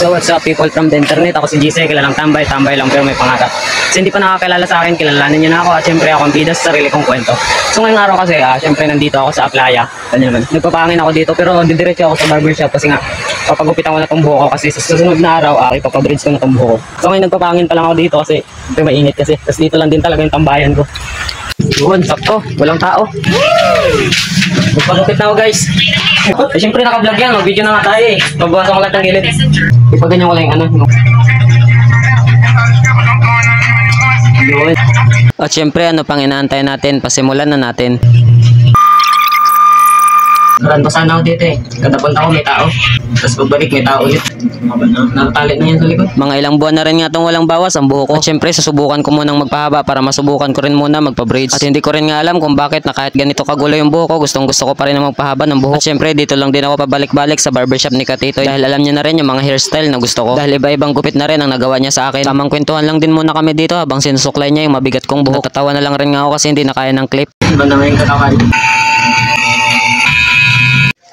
So what's up people from the internet, ako si GC, kilalang tambay lang pero may pangarap. So hindi pa nakakilala sa akin, kilalanin nyo na ako at syempre ako ang bida sa sarili kong kwento. So ngayong araw kasi, syempre nandito ako sa Aplaya. Ganyan naman, nagpapangin ako dito pero didiretso ako sa barbershop kasi nga papagupitan ko na itong buhok ko kasi sa susunod na araw, ipapabridge ko na itong buhok ko. So ngayon nagpapangin pa lang ako dito kasi syempre mainit kasi. Tapos dito lang din talaga yung tambayan ko. Yun, sakto, walang tao. Magpagupit na ako guys. Siyempre naka-vlog yan, mag-video na nga tayo eh. Pagbawasan ko lahat ng gilid. Ipaganyan ko lang yung ano. Yun. At syempre ano pang inaantay natin, pasimulan na natin. Naran pa sana ako dito eh. Kada punta ko may tao. Tapos pagbalik may tao ulit. Nakatalit na yan sa likod. Mga ilang buwan na rin nga itong walang bawas ang buhok ko. At syempre susubukan ko munang magpahaba para masubukan ko rin muna magpa-braids. At hindi ko rin nga alam kung bakit na kahit ganito kagulo yung buhok ko, gustong gusto ko pa rin na magpahaba ng buhok. At syempre dito lang din ako pabalik-balik sa barbershop ni Katito dahil alam niya na rin yung mga hairstyle na gusto ko. Dahil iba-ibang gupit na rin ang nagawa niya sa akin. Tamang kwentuhan lang din muna kami dito habang sinusuklay niya yung mabigat kong buhok. Natatawa na lang rin nga ako kasi hindi na kaya ng clip. Iba na yung katawan.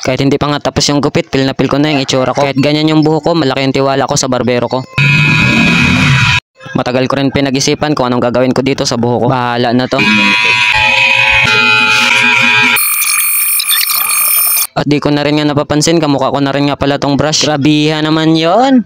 Kahit hindi pa nga tapos yung gupit, pil na pil ko na yung itsura ko. Kahit ganyan yung buhok ko, malaki yung tiwala ko sa barbero ko. Matagal ko rin pinag-isipan kung anong gagawin ko dito sa buhok ko. Bahala na to. At di ko na rin nga napapansin, kamukha ko na rin nga pala tong brush. Grabiha naman yon.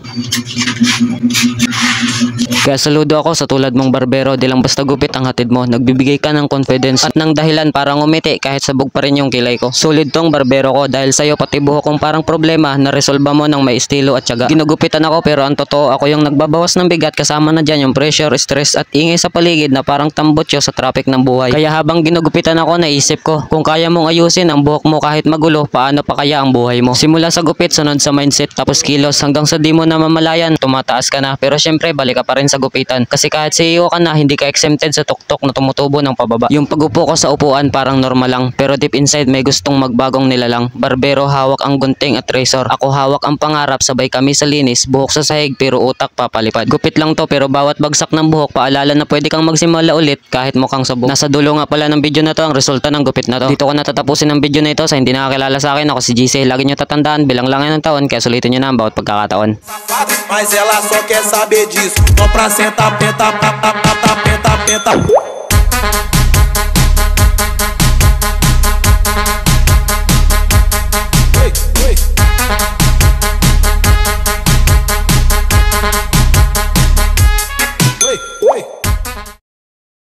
Kaya saludo ako sa tulad mong barbero, di lang basta gupit ang hatid mo. Nagbibigay ka ng confidence at ng dahilan para ngumiti kahit sabog pa rin yung kilay ko. Solid tong barbero ko dahil sa'yo pati buhok kong parang problema na resolba mo ng may estilo at tiyaga. Ginugupitan ako pero ang totoo ako yung nagbabawas ng bigat kasama na dyan yung pressure, stress at ingay sa paligid na parang tambutso sa traffic ng buhay. Kaya habang ginugupitan ako naisip ko, kung kaya mong ayusin ang buhok mo kahit magulo, paano pa kaya ang buhay mo? Simula sa gupit, sunod sa mindset, tapos kilos hanggang sa di mo na mamalayan, tumataas ka na. Pero syempre balik ka pa rin sa gupitan. Kasi kahit CEO ka na, hindi ka exempted sa tuktok na tumutubo ng pababa. Yung pagupo ko sa upuan parang normal lang, pero deep inside may gustong magbagong nilalang. Barbero hawak ang gunting at razor. Ako hawak ang pangarap, sabay kami sa linis, buhok sa sahig pero utak papalipad. Gupit lang to pero bawat bagsak ng buhok paalala na pwede kang magsimula ulit kahit mukhang sabog. Nasa dulo nga pala ng video na to ang resulta ng gupit na to. Dito ko natatapusin ang video na ito. Sa hindi nakakilala sa akin, ako si GC. Lagi nyo tatandaan, bilang lang yan ng taon, kaya sulitin nyo na ang bawat pagkakataon. Mas ela só quer saber disso. Só pra sentar, penta, penta, penta, penta, penta.